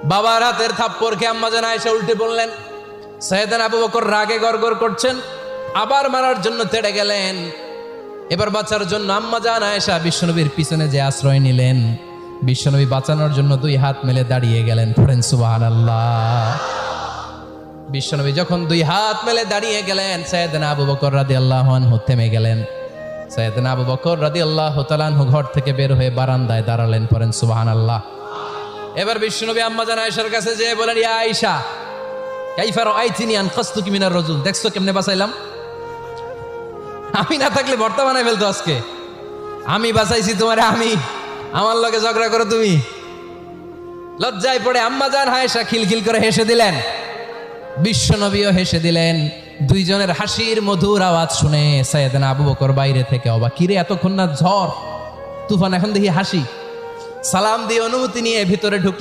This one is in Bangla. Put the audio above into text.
বাবার হাতের থাপ্পড় খেয়ে আম্মা জান আয়েশা উল্টে বললেন। সাইয়েদনা আবু বকর রাগে গড়গড় করছেন, আবার মারার জন্য তেড়ে গেলেন। এবার বাঁচার জন্য আম্মা জান আয়েশা বিশ্বনবীর পিছনে যে আশ্রয় নিলেন, বিশ্বনবী বাঁচানোর জন্য দুই হাত মেলে দাঁড়িয়ে গেলেন। পড়েন সুবহানাল্লাহ। বিশ্বনবী যখন দুই হাত মেলে দাঁড়িয়ে গেলেন, সাইয়েদনা আবু বকর রাদিয়াল্লাহু আনহু থেমে গেলেন। সাইয়েদনা আবু বকর রাদিয়াল্লাহু তাআলা আনহু ঘর থেকে বের হয়ে বারান্দায় দাঁড়ালেন। পড়েন সুবহানাল্লাহ। এবার বিশ্বনবী আম্মা জান আয়েশার কাছে যেয়ে বলেন, ইয়া আয়েশা কাইফা রাআইতিনি আনকাসতুকি মিনার রাজুল, দেখছো কেমনে বাঁচাইলাম? আমি না থাকলে ভর্তা বানাই ফেলতো আজকে। আমি বাঁচাইছি তোমারে, আমি আমার লগে ঝগড়া করো তুমি। লজ্জায় পড়ে আম্মা জান আয়েশা খিলখিল করে হেসে দিলেন, বিশ্বনবীও হেসে দিলেন। দুইজনের হাসির মধুর আওয়াজ শুনে সাইয়েদনা আবু বকর বাইরে থেকে অবাক, কিরে এতক্ষণ না ঝড় তুফান, এখন দেখি হাসি। সালাম দিয়ে অনুমতি নিয়ে ভিতরে ঢুক